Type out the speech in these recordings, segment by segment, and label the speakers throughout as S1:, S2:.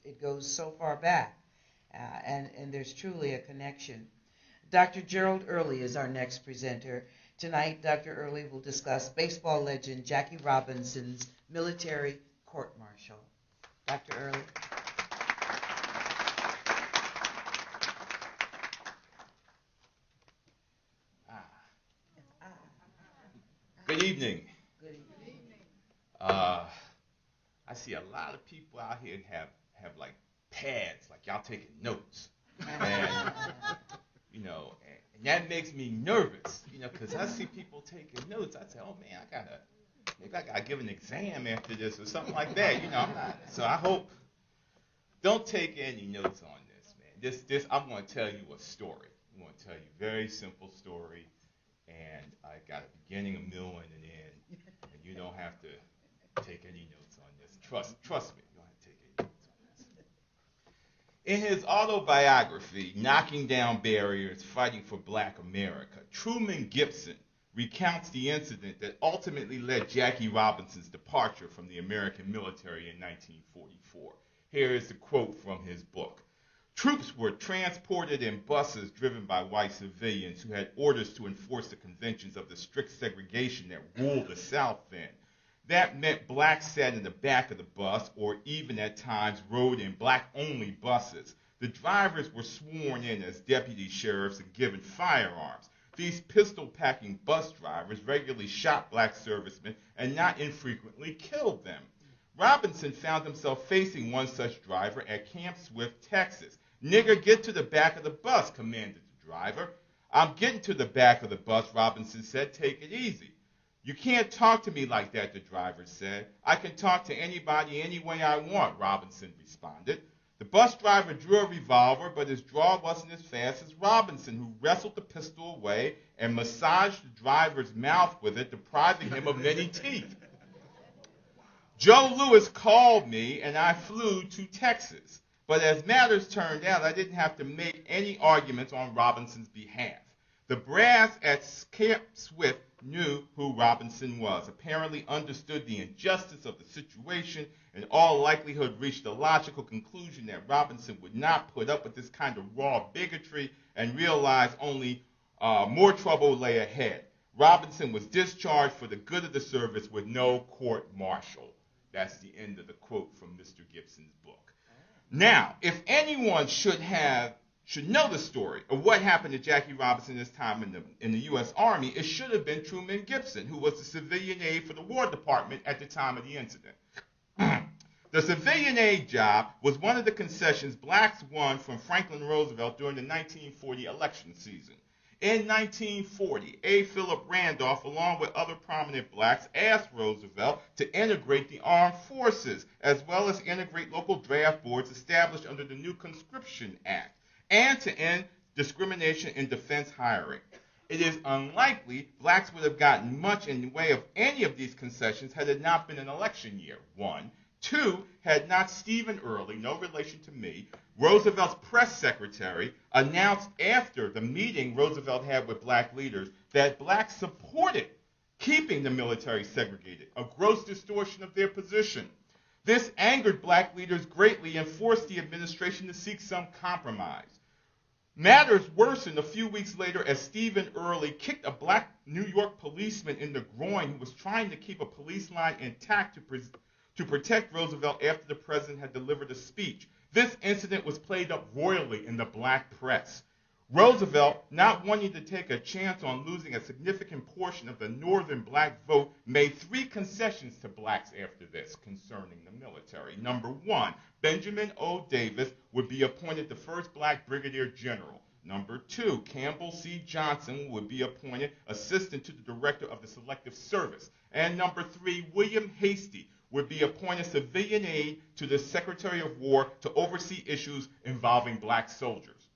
S1: it goes so far back, and there's truly a connection. Dr. Gerald Early is our next presenter. Tonight, Dr. Early will discuss baseball legend Jackie Robinson's military court-martial. Dr. Early.
S2: Good evening.
S1: Good evening.
S2: I see a lot of people out here have like pads, like y'all taking notes, and and that makes me nervous, because I see people taking notes. I say, oh man, maybe I gotta give an exam after this or something like that. I'm not. So I hope don't take any notes on this, man. This I'm going to tell you a story. I'm going to tell you a very simple story, and I got a beginning, a middle, and an end, and you don't have to take any notes on this. Trust me, you don't have to take any notes on this. In his autobiography, Knocking Down Barriers, Fighting for Black America, Truman Gibson recounts the incident that ultimately led Jackie Robinson's departure from the American military in 1944. Here is the quote from his book. Troops were transported in buses driven by white civilians who had orders to enforce the conventions of the strict segregation that ruled the South then. That meant blacks sat in the back of the bus or even at times rode in black-only buses. The drivers were sworn in as deputy sheriffs and given firearms. These pistol-packing bus drivers regularly shot black servicemen and not infrequently killed them. Robinson found himself facing one such driver at Camp Swift, Texas. Nigger, get to the back of the bus, commanded the driver. I'm getting to the back of the bus, Robinson said. Take it easy. You can't talk to me like that, the driver said. I can talk to anybody any way I want, Robinson responded. The bus driver drew a revolver, but his draw wasn't as fast as Robinson, who wrestled the pistol away and massaged the driver's mouth with it, depriving him of many teeth. Joe Louis called me, and I flew to Texas. But as matters turned out, I didn't have to make any arguments on Robinson's behalf. The brass at Camp Swift knew who Robinson was, apparently understood the injustice of the situation, and in all likelihood reached the logical conclusion that Robinson would not put up with this kind of raw bigotry and realized only more trouble lay ahead. Robinson was discharged for the good of the service with no court-martial. That's the end of the quote from Mr. Gibson's book. Now, if anyone should know the story of what happened to Jackie Robinson this time in the U.S. Army, it should have been Truman Gibson, who was the civilian aide for the War Department at the time of the incident. The civilian aide job was one of the concessions blacks won from Franklin Roosevelt during the 1940 election season. In 1940, A. Philip Randolph, along with other prominent blacks, asked Roosevelt to integrate the armed forces, as well as integrate local draft boards established under the new Conscription Act, and to end discrimination in defense hiring. It is unlikely blacks would have gotten much in the way of any of these concessions had it not been an election year, one. Two, had not Stephen Early, no relation to me, Roosevelt's press secretary, announced after the meeting Roosevelt had with black leaders that blacks supported keeping the military segregated, a gross distortion of their position. This angered black leaders greatly and forced the administration to seek some compromise. Matters worsened a few weeks later as Stephen Early kicked a black New York policeman in the groin who was trying to keep a police line intact to protect Roosevelt after the president had delivered a speech. This incident was played up royally in the black press. Roosevelt, not wanting to take a chance on losing a significant portion of the northern black vote, made three concessions to blacks after this concerning the military. Number one, Benjamin O. Davis would be appointed the first black brigadier general. Number two, Campbell C. Johnson would be appointed assistant to the director of the Selective Service. And number three, William Hastie would be appointed civilian aide to the Secretary of War to oversee issues involving black soldiers.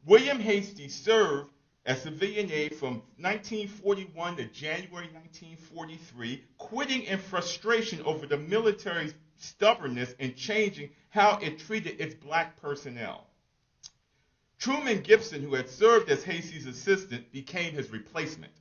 S2: William Hastie served as civilian aide from 1941 to January 1943, quitting in frustration over the military's stubbornness in changing how it treated its black personnel. Truman Gibson, who had served as Hastie's assistant, became his replacement.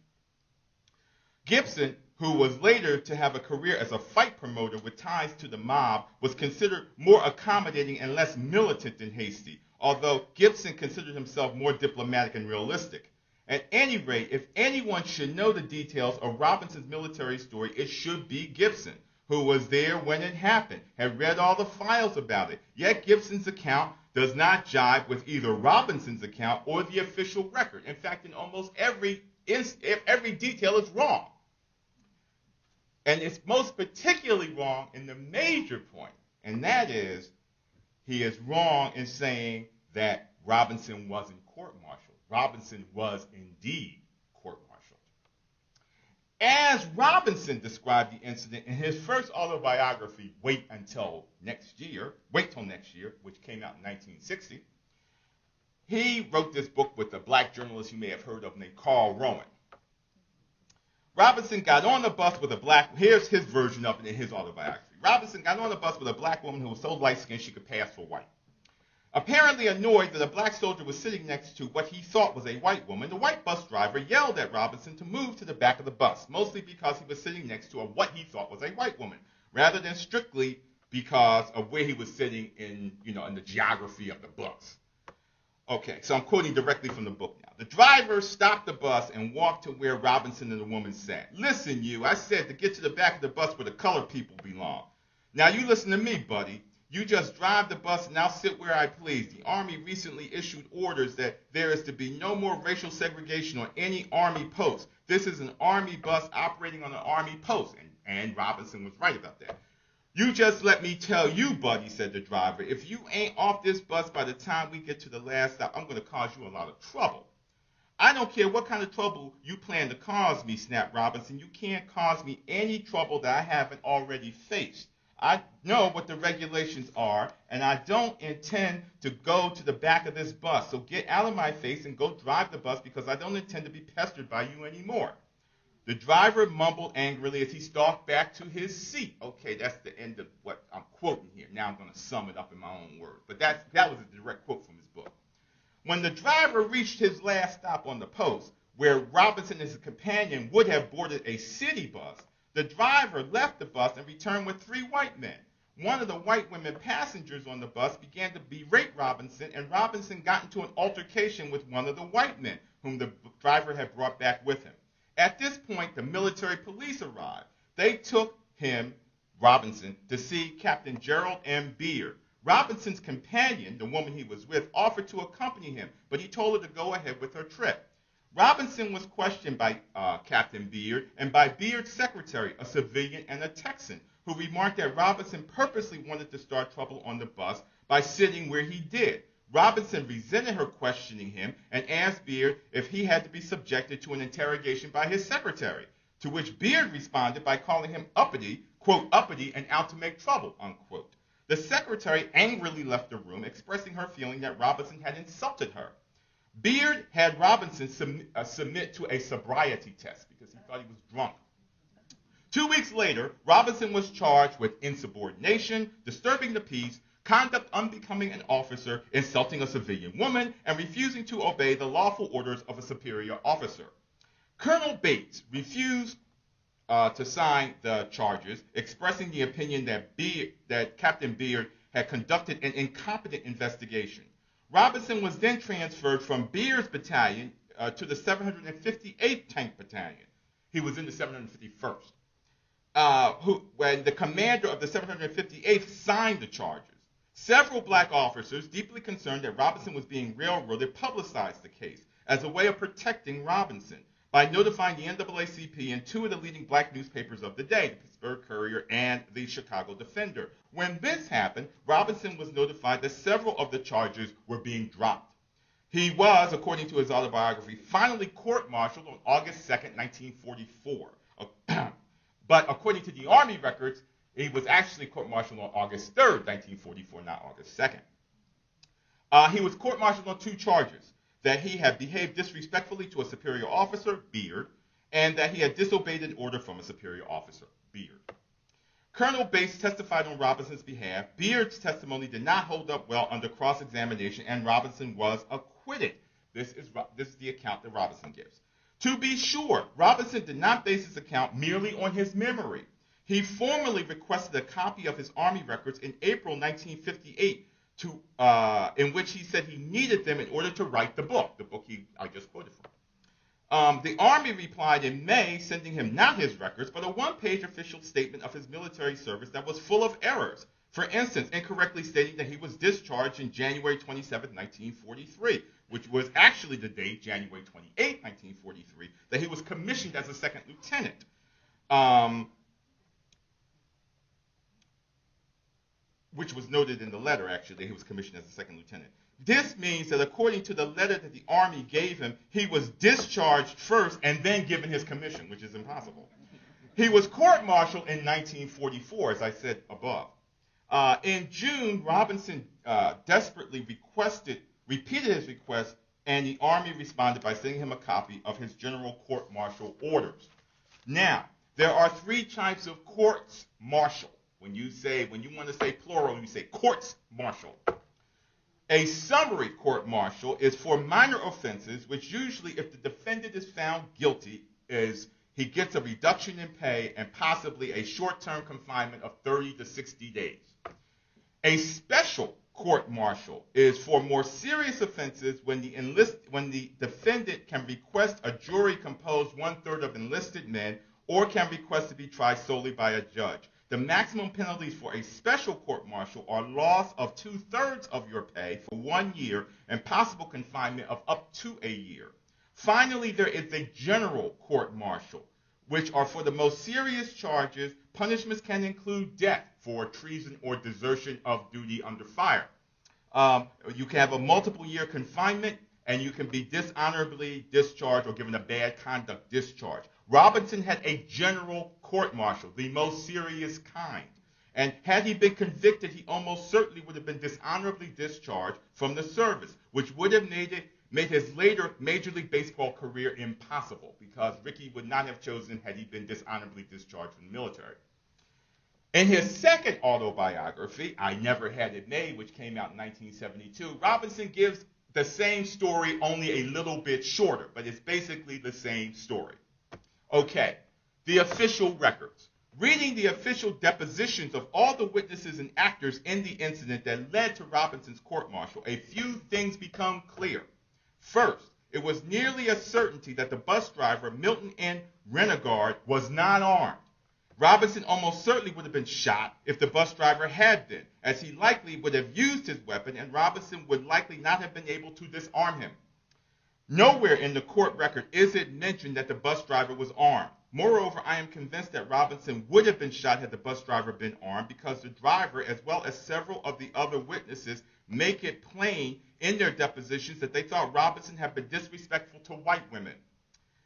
S2: Gibson, who was later to have a career as a fight promoter with ties to the mob, was considered more accommodating and less militant than Hasty, although Gibson considered himself more diplomatic and realistic. At any rate, if anyone should know the details of Robinson's military story, it should be Gibson, who was there when it happened, had read all the files about it. Yet Gibson's account does not jibe with either Robinson's account or the official record. In fact, in almost every detail is wrong. And it's most particularly wrong in the major point, and that is he is wrong in saying that Robinson wasn't court-martialed. Robinson was indeed court-martialed. As Robinson described the incident in his first autobiography, Wait Till Next Year, which came out in 1960, he wrote this book with a black journalist you may have heard of named Carl Rowan. Robinson got on the bus with a black, here's his version of it in his autobiography. Robinson got on the bus with a black woman who was so light-skinned she could pass for white. Apparently annoyed that a black soldier was sitting next to what he thought was a white woman, the white bus driver yelled at Robinson to move to the back of the bus, mostly because he was sitting next to what he thought was a white woman, rather than strictly because of where he was sitting in the geography of the bus. Okay, so I'm quoting directly from the book now. The driver stopped the bus and walked to where Robinson and the woman sat. Listen, you, I said to get to the back of the bus where the colored people belong. Now you listen to me, buddy. You just drive the bus and I'll sit where I please. The Army recently issued orders that there is to be no more racial segregation on any Army post. This is an Army bus operating on an Army post. And Robinson was right about that. You just let me tell you, buddy, said the driver, if you ain't off this bus by the time we get to the last stop, I'm going to cause you a lot of trouble. I don't care what kind of trouble you plan to cause me, snapped Robinson. You can't cause me any trouble that I haven't already faced. I know what the regulations are, and I don't intend to go to the back of this bus. So get out of my face and go drive the bus because I don't intend to be pestered by you anymore. The driver mumbled angrily as he stalked back to his seat. Okay, that's the end of what I'm quoting here. Now I'm going to sum it up in my own words. But that was a direct quote from his book. When the driver reached his last stop on the post, where Robinson and his companion would have boarded a city bus, the driver left the bus and returned with 3 white men. One of the white women passengers on the bus began to berate Robinson, and Robinson got into an altercation with one of the white men, whom the driver had brought back with him. At this point, the military police arrived. They took him, Robinson, to see Captain Gerald M. Beard. Robinson's companion, the woman he was with, offered to accompany him, but he told her to go ahead with her trip. Robinson was questioned by Captain Beard and by Beard's secretary, a civilian and a Texan, who remarked that Robinson purposely wanted to start trouble on the bus by sitting where he did. Robinson resented her questioning him and asked Beard if he had to be subjected to an interrogation by his secretary, to which Beard responded by calling him uppity, quote, uppity and out to make trouble, unquote. The secretary angrily left the room, expressing her feeling that Robinson had insulted her. Beard had Robinson submit to a sobriety test because he thought he was drunk. 2 weeks later, Robinson was charged with insubordination, disturbing the peace, conduct unbecoming an officer, insulting a civilian woman, and refusing to obey the lawful orders of a superior officer. Colonel Bates refused to sign the charges, expressing the opinion that Captain Beard had conducted an incompetent investigation. Robinson was then transferred from Beard's battalion to the 758th Tank Battalion. He was in the 751st. When the commander of the 758th signed the charges, several black officers, deeply concerned that Robinson was being railroaded, publicized the case as a way of protecting Robinson by notifying the NAACP and 2 of the leading black newspapers of the day, the Pittsburgh Courier and the Chicago Defender. When this happened, Robinson was notified that several of the charges were being dropped. He was, according to his autobiography, finally court-martialed on August 2nd, 1944. But according to the Army records, he was actually court-martialed on August 3rd, 1944, not August 2nd. He was court-martialed on 2 charges: that he had behaved disrespectfully to a superior officer, Beard, and that he had disobeyed an order from a superior officer, Beard. Colonel Bates testified on Robinson's behalf. Beard's testimony did not hold up well under cross-examination, and Robinson was acquitted. This is the account that Robinson gives. To be sure, Robinson did not base his account merely on his memory. He formally requested a copy of his Army records in April 1958, in which he said he needed them in order to write the book I just quoted from. The Army replied in May, sending him not his records, but a one-page official statement of his military service that was full of errors. For instance, incorrectly stating that he was discharged in January 27, 1943, which was actually the date, January 28, 1943, that he was commissioned as a second lieutenant. Which was noted in the letter, actually, that he was commissioned as a second lieutenant. This means that according to the letter that the Army gave him, he was discharged first and then given his commission, which is impossible. He was court-martialed in 1944, as I said above. In June, Robinson desperately repeated his request, and the Army responded by sending him a copy of his general court-martial orders. Now, there are three types of courts-martial. When you want to say plural, you say courts-martial. A summary court-martial is for minor offenses, which usually, if the defendant is found guilty, he gets a reduction in pay and possibly a short-term confinement of 30 to 60 days. A special court-martial is for more serious offenses when the defendant can request a jury composed one-third of enlisted men or can request to be tried solely by a judge. The maximum penalties for a special court-martial are loss of 2/3 of your pay for 1 year and possible confinement of up to a year. Finally, there is a general court-martial, which are for the most serious charges. Punishments can include death for treason or desertion of duty under fire. You can have a multiple-year confinement, and you can be dishonorably discharged or given a bad conduct discharge. Robinson had a general court-martial, the most serious kind. And had he been convicted, he almost certainly would have been dishonorably discharged from the service, which would have made his later Major League Baseball career impossible, because Rickey would not have chosen had he been dishonorably discharged from the military. In his second autobiography, I Never Had It Made, which came out in 1972, Robinson gives the same story, only a little bit shorter, but it's basically the same story. Okay, the official records. Reading the official depositions of all the witnesses and actors in the incident that led to Robinson's court-martial, a few things become clear. First, it was nearly a certainty that the bus driver, Milton N. Renegard, was not armed. Robinson almost certainly would have been shot if the bus driver had been, as he likely would have used his weapon, and Robinson would likely not have been able to disarm him. Nowhere in the court record is it mentioned that the bus driver was armed. Moreover, I am convinced that Robinson would have been shot had the bus driver been armed, because the driver, as well as several of the other witnesses, make it plain in their depositions that they thought Robinson had been disrespectful to white women.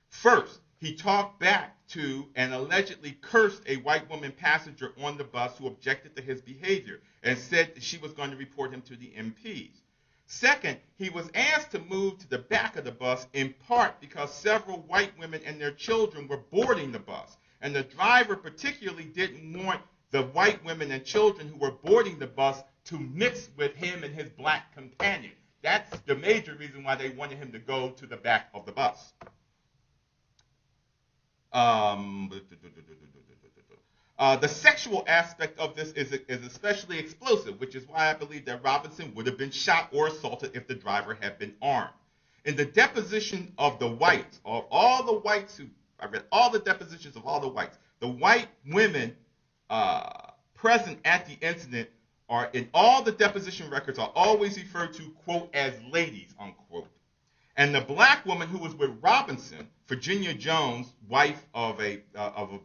S2: First, he talked back to and allegedly cursed a white woman passenger on the bus who objected to his behavior and said that she was going to report him to the MPs. Second, he was asked to move to the back of the bus in part because several white women and their children were boarding the bus, and the driver particularly didn't want the white women and children who were boarding the bus to mix with him and his black companion. That's the major reason why they wanted him to go to the back of the bus. The sexual aspect of this is especially explosive, which is why I believe that Robinson would have been shot or assaulted if the driver had been armed. In the deposition of the whites, of all the whites I read all the depositions of all the whites, the white women present at the incident are, in all the deposition records, are always referred to, quote, as ladies, unquote. And the black woman who was with Robinson, Virginia Jones, wife of a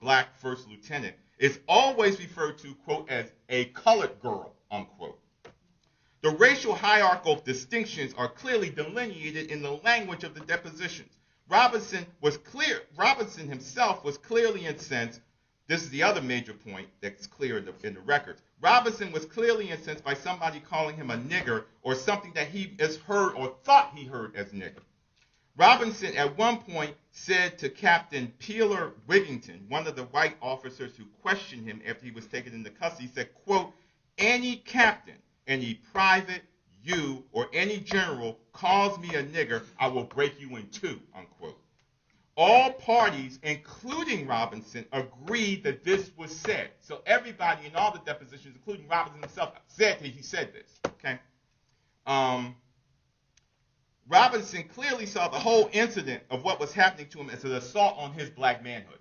S2: black first lieutenant, is always referred to, quote, as a colored girl, unquote. The racial hierarchical distinctions are clearly delineated in the language of the depositions. Robinson himself was clearly incensed. This is the other major point that's clear in the records. Robinson was clearly incensed by somebody calling him a nigger or something that he has heard or thought he heard as nigger. Robinson at one point said to Captain Peeler Wigington, one of the white officers who questioned him after he was taken into custody, he said, quote, any captain, any private, you, or any general calls me a nigger, I will break you in two, unquote. All parties, including Robinson, agreed that this was said. So everybody in all the depositions, including Robinson himself, said that he said this. Okay. Robinson clearly saw the whole incident of what was happening to him as an assault on his black manhood.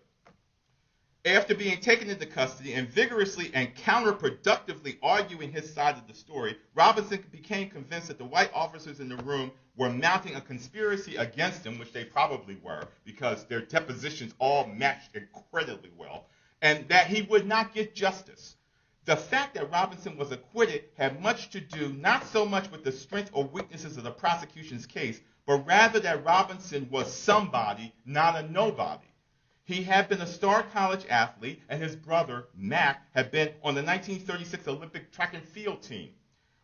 S2: After being taken into custody and vigorously and counterproductively arguing his side of the story, Robinson became convinced that the white officers in the room were mounting a conspiracy against him, which they probably were, because their depositions all matched incredibly well, and that he would not get justice. The fact that Robinson was acquitted had much to do not so much with the strength or weaknesses of the prosecution's case, but rather that Robinson was somebody, not a nobody. He had been a star college athlete, and his brother, Mac, had been on the 1936 Olympic track and field team.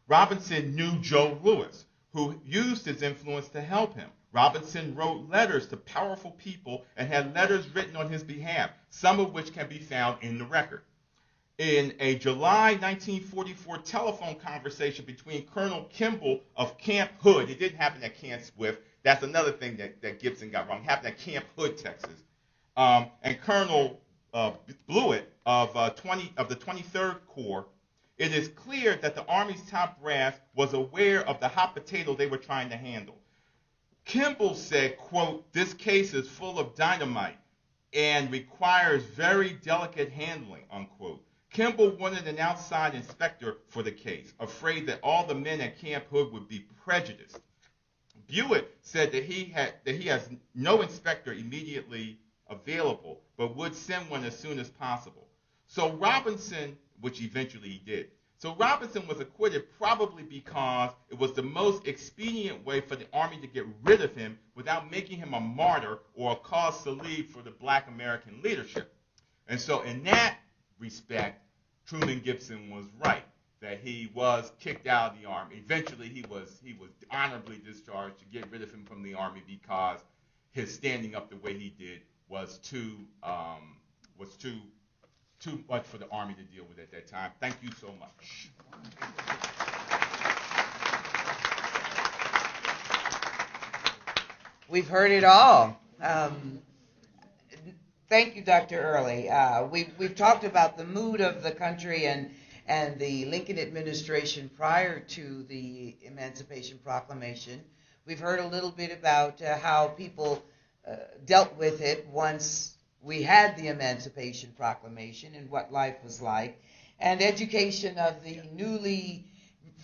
S2: Robinson knew Joe Louis, who used his influence to help him. Robinson wrote letters to powerful people and had letters written on his behalf, some of which can be found in the record. In a July 1944 telephone conversation between Colonel Kimball of Camp Hood, it didn't happen at Camp Swift, that's another thing that Gibson got wrong, it happened at Camp Hood, Texas, and Colonel Blewett of the 23rd Corps, it is clear that the Army's top brass was aware of the hot potato they were trying to handle. Kimball said, quote, "This case is full of dynamite and requires very delicate handling," unquote. Kimball wanted an outside inspector for the case, afraid that all the men at Camp Hood would be prejudiced. Blewett said that he has no inspector immediately available, but would send one as soon as possible. So Robinson, which eventually he did, so Robinson was acquitted probably because it was the most expedient way for the Army to get rid of him without making him a martyr or a cause célèbre for the black American leadership. And so in that respect, Truman Gibson was right, that he was kicked out of the Army. Eventually he was honorably discharged to get rid of him from the Army because his standing up the way he did was too much for the Army to deal with at that time. Thank you so much.
S1: We've heard it all. Thank you, Dr. Early. We've talked about the mood of the country and the Lincoln administration prior to the Emancipation Proclamation. We've heard a little bit about how people dealt with it once we had the Emancipation Proclamation and what life was like, and education of the newly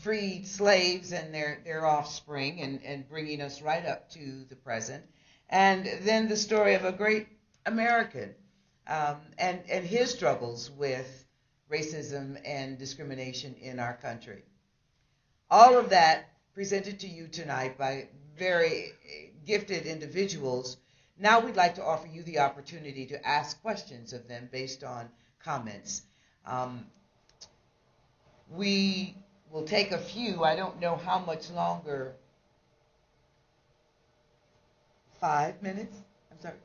S1: freed slaves and their offspring, and bringing us right up to the present. And then the story of a great American and his struggles with racism and discrimination in our country. All of that presented to you tonight by very gifted individuals. Now we'd like to offer you the opportunity to ask questions of them based on comments. We will take a few. I don't know how much longer. 5 minutes? I'm sorry.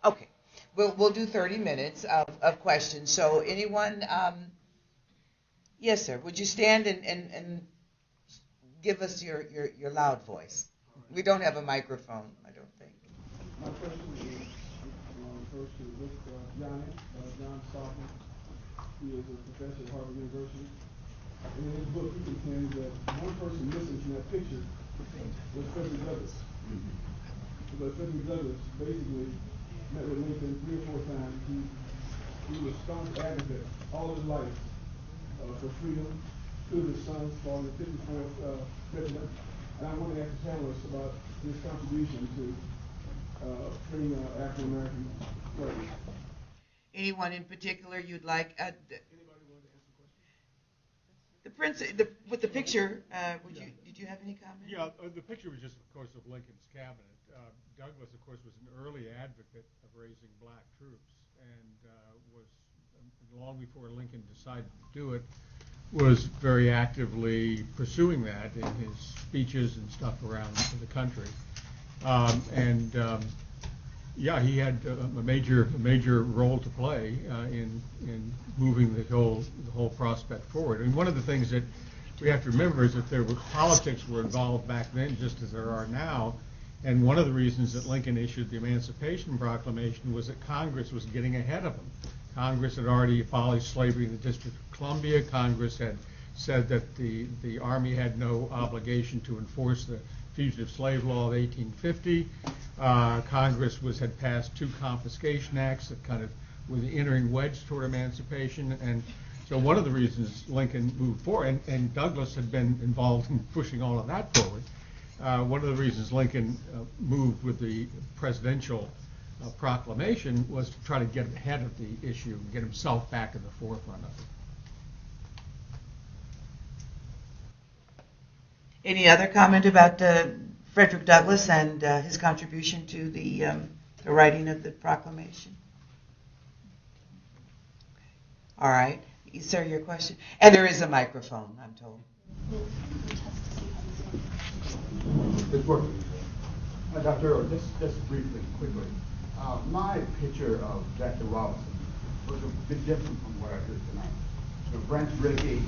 S1: Okay. We'll do 30 minutes of questions. So anyone? Yes, sir. Would you stand and give us your loud voice? We don't have a microphone, I don't think.
S3: My question is refers to Rick John Salton. He is a professor at Harvard University. And in his book, he contends that one person missing from that picture was Frederick Douglass. But Frederick Douglass basically met with Lincoln 3 or 4 times. He was staunch advocate all his life for freedom. 2 of his sons fought in the 54th regiment. And I want to ask the panelists about his contribution to freeing African American slaves.
S1: Anyone in particular you'd like?
S3: Anybody want to answer the
S1: The
S3: question?
S1: prince with the picture. Did you have any comment?
S4: Yeah, the picture was just, of course, of Lincoln's cabinet. Douglass, of course, was an early advocate of raising black troops, and was long before Lincoln decided to do it, was very actively pursuing that in his speeches and stuff around the country. Yeah, he had a major role to play in moving the whole prospect forward. And one of the things that we have to remember is that politics were involved back then, just as there are now, And one of the reasons that Lincoln issued the Emancipation Proclamation was that Congress was getting ahead of him. Congress had already abolished slavery in the District of Columbia. Congress had said that the Army had no obligation to enforce the Fugitive Slave Law of 1850. Congress had passed 2 confiscation acts that kind of were the entering wedge toward emancipation. And so one of the reasons Lincoln moved forward, and Douglas had been involved in pushing all of that forward, one of the reasons Lincoln moved with the presidential proclamation was to try to get ahead of the issue and get himself back in the forefront of it.
S1: Any other comment about Frederick Douglass and his contribution to the writing of the proclamation? All right. Sir, your question? And there is a microphone, I'm told.
S5: It's working. Dr. Earl, just briefly, quickly. My picture of Jackie Robinson was a bit different from what I heard tonight. So Branch Rickey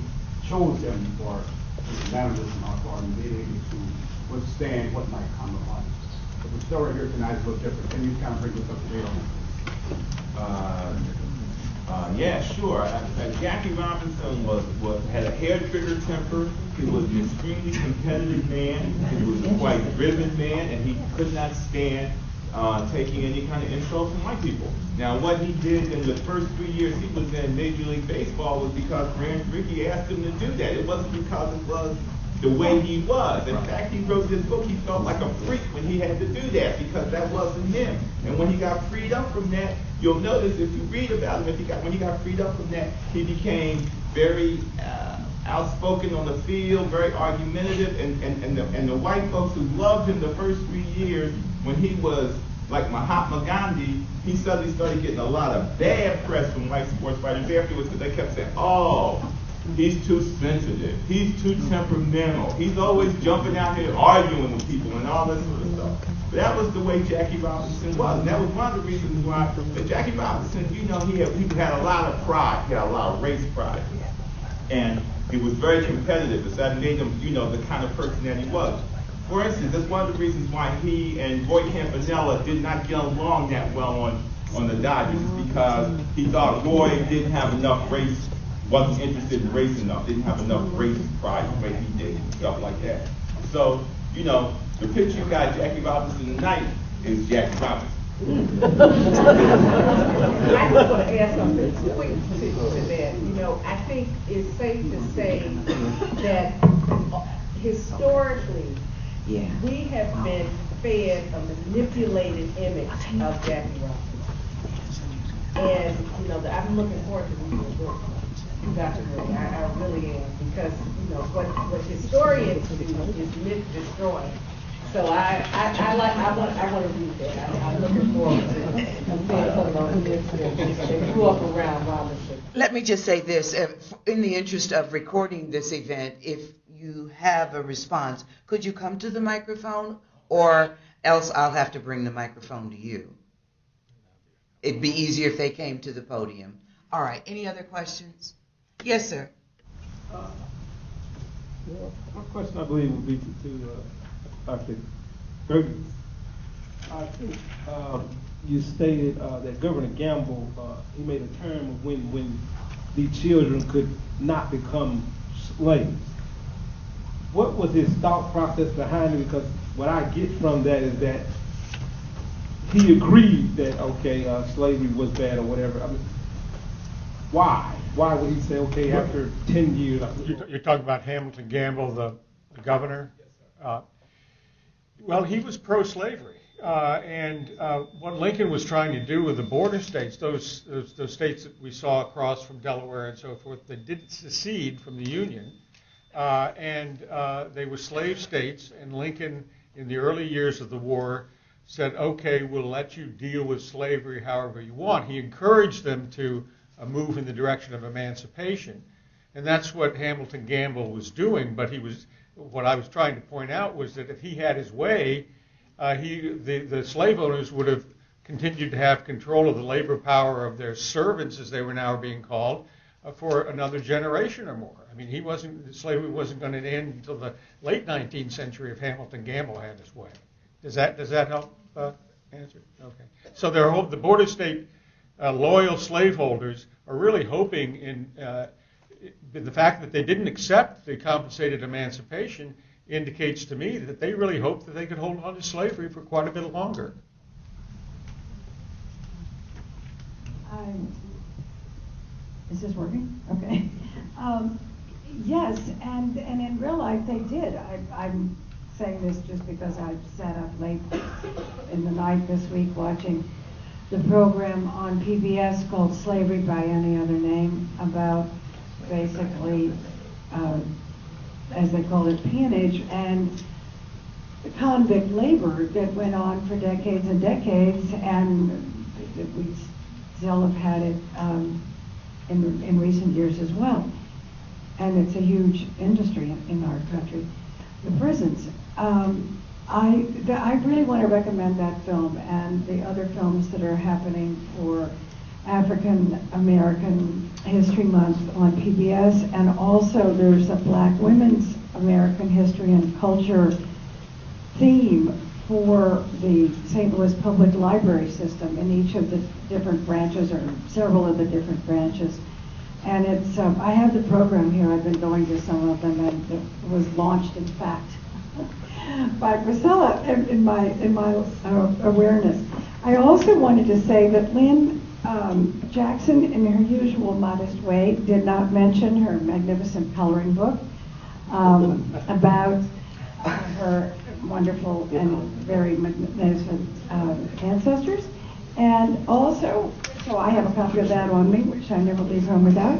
S5: chose him for his mannerism or being able to withstand what might come upon him. But the story here tonight is a little different. Can you kind of bring this up to date on that?
S2: Yeah, sure. Jackie Robinson had a hair-trigger temper. He was an extremely competitive man. He was a quite driven man, and he could not stand taking any kind of insult from white people. Now, what he did in the first 3 years he was in Major League Baseball was because Branch Rickey asked him to do that. It wasn't because it was the way he was. In fact, he wrote this book, he felt like a freak when he had to do that because that wasn't him. And when he got freed up from that, you'll notice if you read about him, when he got freed up from that, he became very outspoken on the field, very argumentative, and the white folks who loved him the first 3 years when he was like Mahatma Gandhi, he suddenly started getting a lot of bad press from white sports writers afterwards because they kept saying, oh, he's too sensitive, he's too temperamental, he's always jumping out here arguing with people and all this sort of stuff. But that was the way Jackie Robinson was, and that was one of the reasons why Jackie Robinson, you know, he had a lot of pride, he had a lot of race pride, and he was very competitive, so that made him, you know, the kind of person that he was. For instance, that's one of the reasons why he and Roy Campanella did not get along that well on the Dodgers, because he thought Roy didn't have enough race, wasn't interested in race enough, didn't have enough race pride the way he did and stuff like that. So, you know, the picture you got Jackie Robinson tonight is Jackie Robinson.
S6: I just want to add something quick to that. You know, I think it's safe to say that historically, we have been fed a manipulated image of Jackie Robinson. And, you know, I'm looking forward to reading the book. Dr. Ray, I really am, because, you know, what historians do is myth destroying. So I want to read that. I'm looking forward to it. Grew up around Robinson.
S1: Let me just say this, in the interest of recording this event, if you have a response, could you come to the microphone, or else I'll have to bring the microphone to you. It'd be easier if they came to the podium. All right, any other questions? Yes, sir.
S3: My question, I believe, would be to Dr. Gerges. I think you stated that Governor Gamble, he made a term of when the children could not become slaves. What was his thought process behind it? Because what I get from that is that he agreed that, okay, slavery was bad or whatever. I mean, why? Why would he say, okay, after 10 years?
S4: You're talking about Hamilton Gamble, the governor? Well, he was pro-slavery. And what Lincoln was trying to do with the border states, those states that we saw across from Delaware and so forth, that didn't secede from the Union, and they were slave states, and Lincoln, in the early years of the war, said, okay, we'll let you deal with slavery however you want. He encouraged them to move in the direction of emancipation. And that's what Hamilton Gamble was doing, but what I was trying to point out was that if he had his way, the slave owners would have continued to have control of the labor power of their servants, as they were now being called, for another generation or more. I mean, slavery wasn't going to end until the late 19th century if Hamilton Gamble had his way. Does that help answer? Okay. So the border state loyal slaveholders are really hoping in the fact that they didn't accept the compensated emancipation indicates to me that they really hoped that they could hold on to slavery for quite a bit longer.
S7: Is this working? Okay. Yes, and in real life they did. I'm saying this just because I sat up late in the night this week watching the program on PBS called Slavery by Any Other Name, about basically, as they called it, peonage and the convict labor that went on for decades and decades, and we still have had it in recent years as well. And it's a huge industry in our country. The prisons. I really want to recommend that film and the other films that are happening for African American History Month on PBS, and also there's a Black Women's American History and Culture theme for the St. Louis Public Library System in each of the different branches, or several of the different branches. And it's, I have the program here. I've been going to some of them, and it was launched, in fact, by Priscilla in my awareness. I also wanted to say that Lynn Jackson, in her usual modest way, did not mention her magnificent coloring book about her wonderful and very magnificent ancestors. And also, so I have a copy of that on me, which I never leave home without.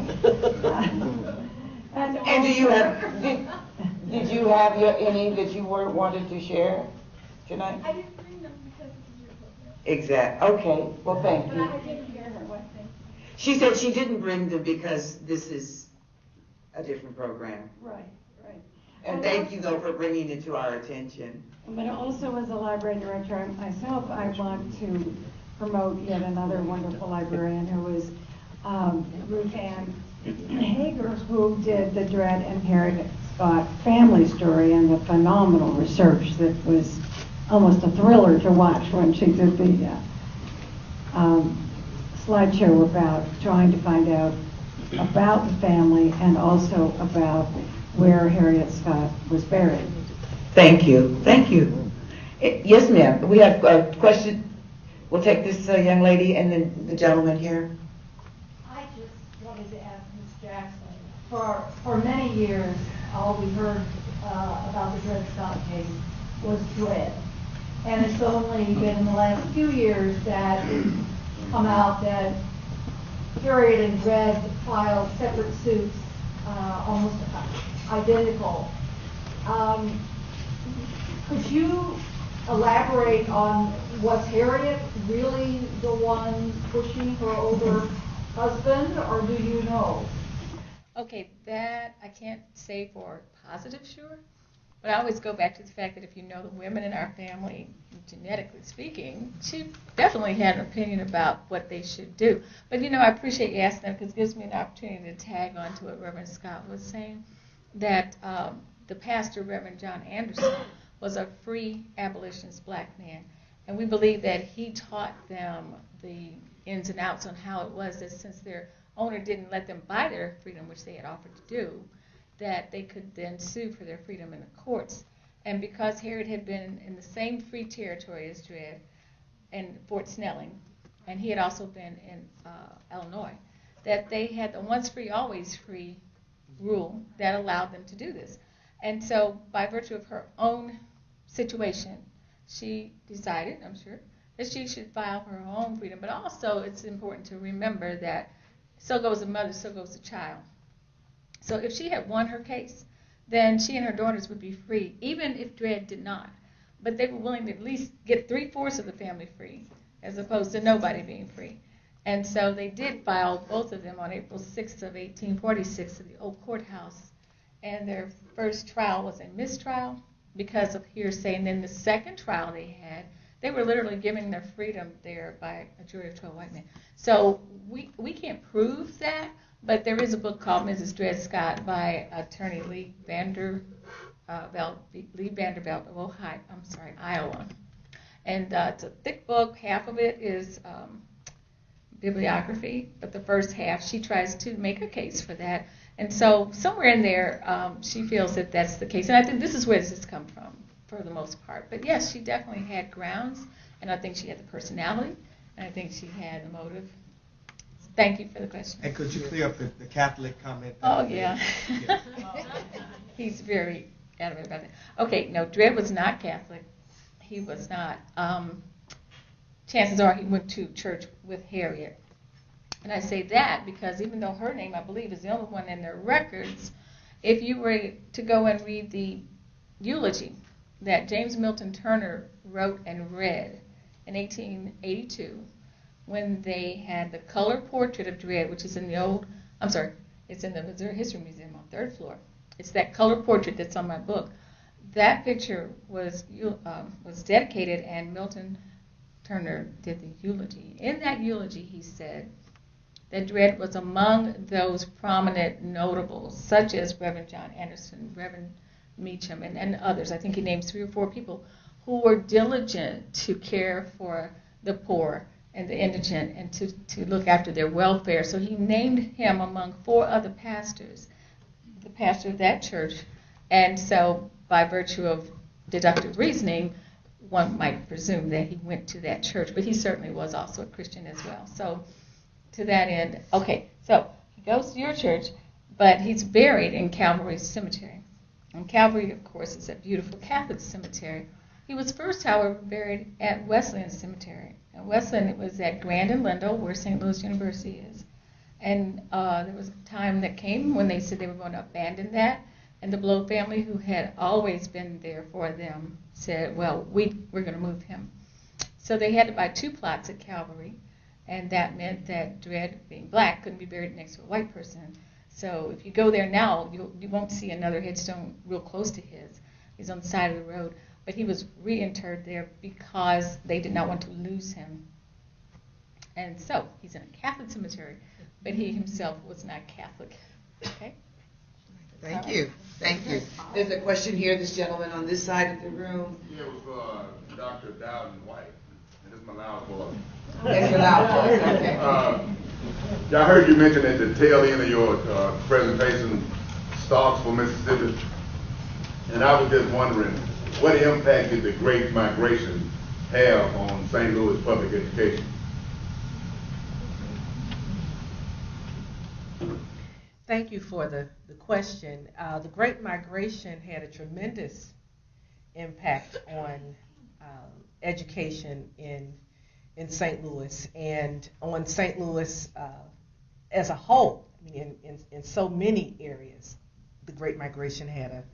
S1: And do you have, did you have any that you wanted to share tonight?
S8: I didn't bring them because it's your program.
S1: Exactly. Okay. Well, thank
S8: But
S1: you.
S8: I didn't hear her one thing.
S1: She said she didn't bring them because this is a different program.
S7: Right, right.
S1: And thank you, though, for bringing it to our attention.
S7: But also, as a library director myself, I want to promote yet another wonderful librarian who is Ruth Ann Hager, who did the Dred and Harriet Scott family story and the phenomenal research that was almost a thriller to watch when she did the slideshow about trying to find out about the family and also about where Harriet Scott was buried.
S1: Thank you. Thank you. Yes, ma'am. We have a question. We'll take this young lady and then the gentleman here.
S8: I just wanted to ask Ms. Jackson, for many years, all we heard about the Dred Scott case was dread. And it's only been in the last few years that it's come out that Harriet and Dred filed separate suits, almost identical. Could you elaborate on, was Harriet really the one pushing her older husband, or do you know?
S9: Okay, that I can't say for positive sure, but I always go back to the fact that if you know the women in our family, genetically speaking, she definitely had an opinion about what they should do. But I appreciate you asking that because it gives me an opportunity to tag on to what Reverend Scott was saying, that the pastor, Reverend John Anderson, was a free abolitionist black man. And we believe that he taught them the ins and outs on how it was that since their owner didn't let them buy their freedom, which they had offered to do, that they could then sue for their freedom in the courts. And because Harriet had been in the same free territory as Dred in Fort Snelling, and he had also been in Illinois, that they had the once free, always free rule that allowed them to do this. And so by virtue of her own situation, she decided, I'm sure, that she should file for her own freedom. But also it's important to remember that so goes the mother, so goes the child. So if she had won her case, then she and her daughters would be free, even if Dred did not. But they were willing to at least get 3/4 of the family free, as opposed to nobody being free. And so they did file, both of them, on April 6th of 1846 at the old courthouse. And their first trial was a mistrial because of hearsay. And then the second trial they were literally giving their freedom there by a jury of 12 white men. So we can't prove that, but there is a book called Mrs. Dred Scott by attorney Lee Vanderbilt of Iowa. And it's a thick book. Half of it is bibliography, but the first half she tries to make a case for that. And so somewhere in there, she feels that that's the case. And I think this is where this has come from for the most part. But yes, she definitely had grounds, and I think she had the personality, and I think she had the motive. Thank you for the question.
S10: And could you clear up the Catholic comment?
S9: Oh, yeah. He's very adamant about that. Okay, no, Dred was not Catholic. He was not. Chances are he went to church with Harriet. And I say that because even though her name, I believe, is the only one in their records, if you were to go and read the eulogy that James Milton Turner wrote and read in 1882, when they had the color portrait of Dred, which is in the it's in the Missouri History Museum on 3rd floor. It's that color portrait that's on my book. That picture was dedicated, and Milton Turner did the eulogy. In that eulogy, he said that Dred was among those prominent notables, such as Reverend John Anderson, Reverend Meacham, and others. I think he names 3 or 4 people who were diligent to care for the poor and the indigent and to look after their welfare. So he named him among 4 other pastors, the pastor of that church. And so by virtue of deductive reasoning, one might presume that he went to that church, but he certainly was also a Christian as well. So to that end, okay, so he goes to your church, but he's buried in Calvary Cemetery. And Calvary, of course, is a beautiful Catholic cemetery. He was first, however, buried at Wesleyan Cemetery. And Wesleyan was at Grand and Lindell, where St. Louis University is. And there was a time that came when they said they were going to abandon that, and the Blow family, who had always been there for them, said, well, we're going to move him. So they had to buy 2 plots at Calvary, and that meant that Dred, being black, couldn't be buried next to a white person. So if you go there now, you won't see another headstone real close to his. He's on the side of the road. But he was reinterred there because they did not want to lose him. And so he's in a Catholic cemetery, but he himself was not Catholic. Okay?
S1: Thank you. Thank you. There's a question here, this gentleman on this side of the room.
S11: Yeah, it was Dr. Dowden White. And this is my loud voice.
S1: That's your loud voice, okay.
S11: I heard you mention at the tail end of your presentation, stocks for Mississippi. And I was just wondering, what impact did the Great Migration have on St. Louis public education?
S6: Thank you for the question. The Great Migration had a tremendous impact on education in St. Louis and on St. Louis as a whole. I mean, in so many areas, the Great Migration had a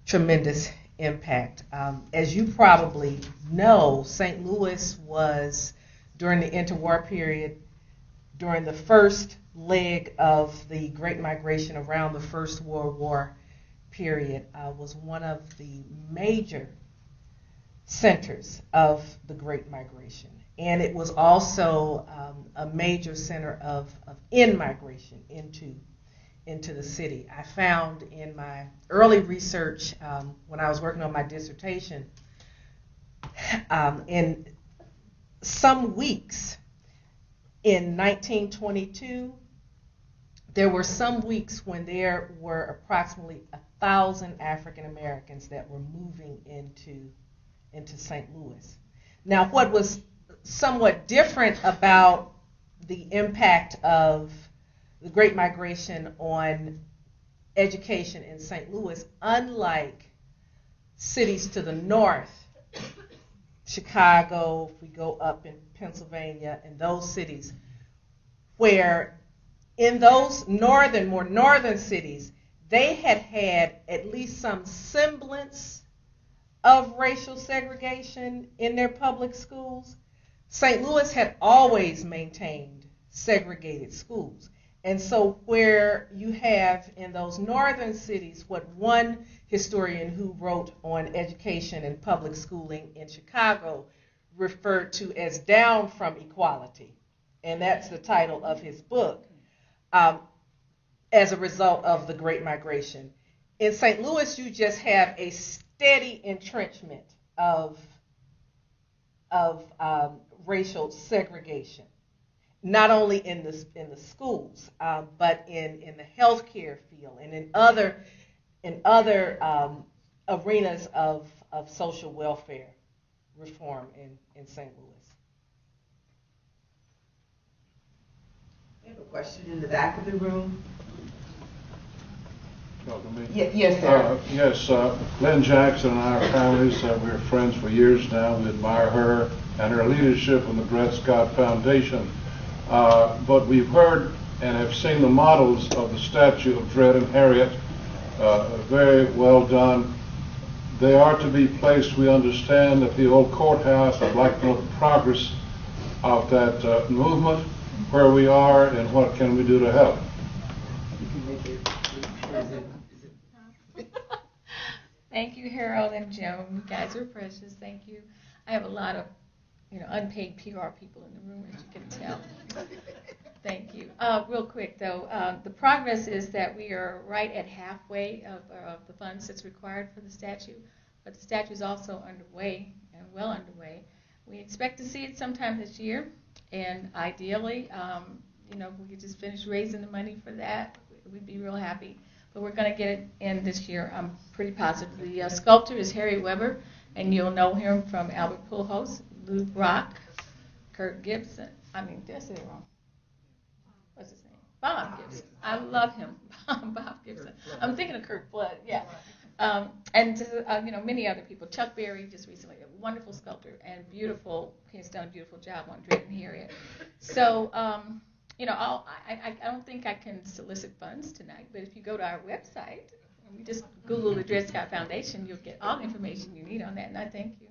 S6: tremendous impact. As you probably know, St. Louis was, during the interwar period, during the first leg of the Great Migration around the First World War period, was one of the major centers of the Great Migration. And it was also a major center of in-migration into the city. I found in my early research when I was working on my dissertation, in some weeks in 1922, there were some weeks when there were approximately 1,000 African Americans that were moving into St. Louis. Now, what was somewhat different about the impact of the Great Migration on education in St. Louis, unlike cities to the north, Chicago, if we go up in Pennsylvania, and those cities, where in those more northern cities, they had at least some semblance of racial segregation in their public schools. St. Louis had always maintained segregated schools. And so where you have in those northern cities what one historian who wrote on education and public schooling in Chicago referred to as down from equality, and that's the title of his book, as a result of the Great Migration. In St. Louis, you just have a steady entrenchment of
S1: of racial segregation, not only in the schools, but in the healthcare field and in other arenas of social welfare reform in St. Louis.
S6: I have a question in the back of the room.
S12: Talking to me?
S6: Yes, sir.
S12: Yes, Lynn Jackson and I are families. We're friends for years now. We admire her and her leadership in the Dred Scott Foundation. But we've heard and have seen the models of the statue of Dred and Harriet. Very well done. They are to be placed, we understand, at the old courthouse. I'd like to know the progress of that movement, where we are, and what can we do to help.
S9: Thank you, Harold and Joan. You guys are precious. Thank you. I have a lot of, unpaid PR people in the room, as you can tell. Thank you. Real quick, though, the progress is that we are right at halfway of the funds that's required for the statue, but the statue is also underway and well underway. We expect to see it sometime this year, and ideally, if we could just finish raising the money for that, we'd be real happy. But we're going to get it in this year. I'm pretty positive. The sculptor is Harry Weber, and you'll know him from Albert Pujols, Lou Brock, Kurt Gibson. Did I say it wrong? What's his name? Bob Gibson. I love him. Bob Gibson. I'm thinking of Kurt Flood. Yeah. And many other people. Chuck Berry just recently, a wonderful sculptor and beautiful. He's done a beautiful job on Dred and Harriet. So. I don't think I can solicit funds tonight, but if you go to our website and you just Google the Dred Scott Foundation, you'll get all the information you need on that, and I thank you.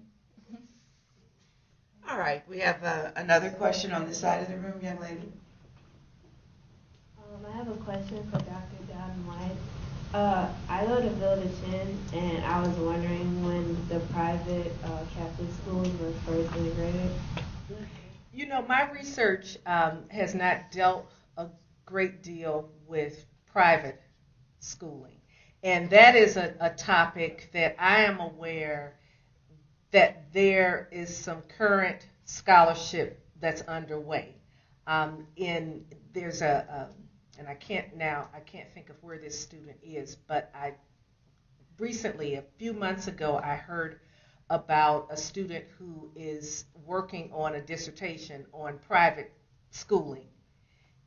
S1: All right, we have another question on this side of the room, young lady.
S13: I have a question for Dr. Dowden White. I go to Village Inn, and I was wondering when the private Catholic schools were first integrated.
S1: My research has not dealt a great deal with private schooling. And that is a topic that I am aware that there is some current scholarship that's underway. There's and I can't think of where this student is, but recently, a few months ago, I heard about a student who is working on a dissertation on private schooling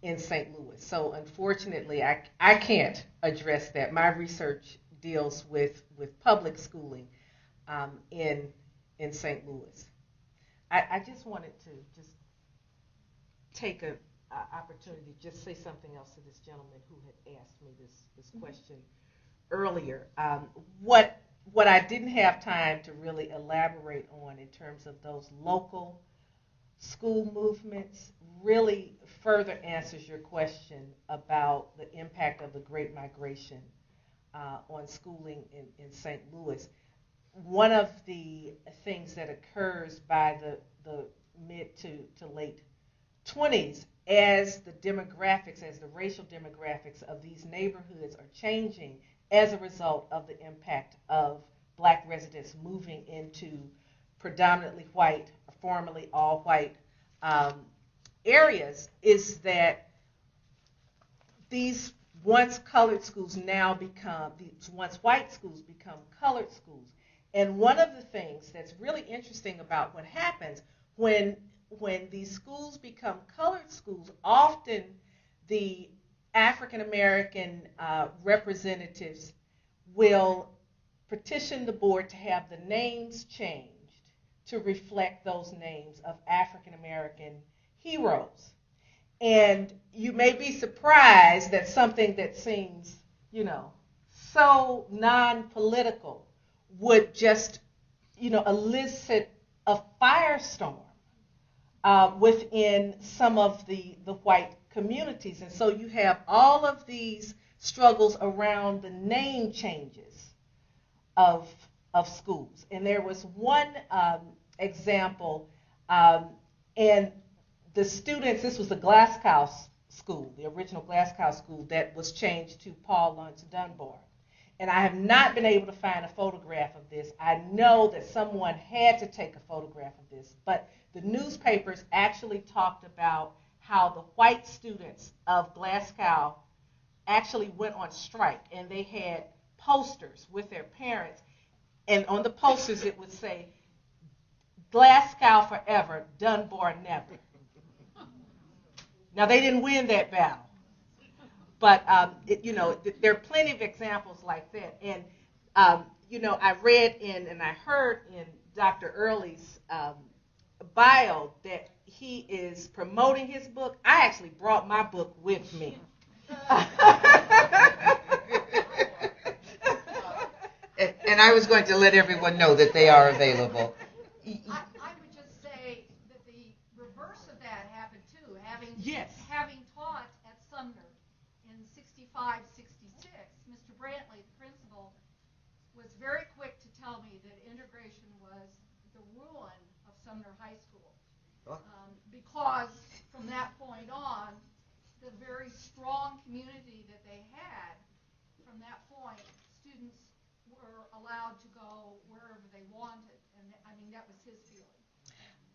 S1: in St. Louis. So unfortunately, I can't address that. My research deals with public schooling in St. Louis. I just wanted to just take an opportunity to just say something else to this gentleman who had asked me this question earlier. What I didn't have time to really elaborate on in terms of those local school movements really further answers your question about the impact of the Great Migration on schooling in St. Louis. One of the things that occurs by the mid to late 20s as the racial demographics of these neighborhoods are changing as a result of the impact of black residents moving into predominantly white, formerly all white areas, is that these once colored schools these once white schools become colored schools. And one of the things that's really interesting about what happens when these schools become colored schools, often the African American representatives will petition the board to have the names changed to reflect those names of African American heroes. And you may be surprised that something that seems, so non-political would just, elicit a firestorm within some of the white communities. And so you have all of these struggles around the name changes of schools. And there was one example, and the students, this was the Glasgow School, the original Glasgow School that was changed to Paul Laurence Dunbar.
S14: And I have not been able to find a photograph of this. I know that someone had to take a photograph of this, but the newspapers actually talked about how the white students of Glasgow actually went on strike, and they had posters with their parents, and on the posters it would say, Glasgow forever, Dunbar never. Now, they didn't win that battle. But, there are plenty of examples like that. And, I read and I heard in Dr. Early's bio that he is promoting his book. I actually brought my book with me.
S1: And I was going to let everyone know that they are available.
S8: I would just say that the reverse of that happened too. Having taught at Sumner in 65, 66, Mr. Brantley, the principal, was very quick to tell me that integration was the ruin of Sumner High School. Because from that point on, the very strong community that they had, from that point, students were allowed to go wherever they wanted. And I mean, that was his feeling.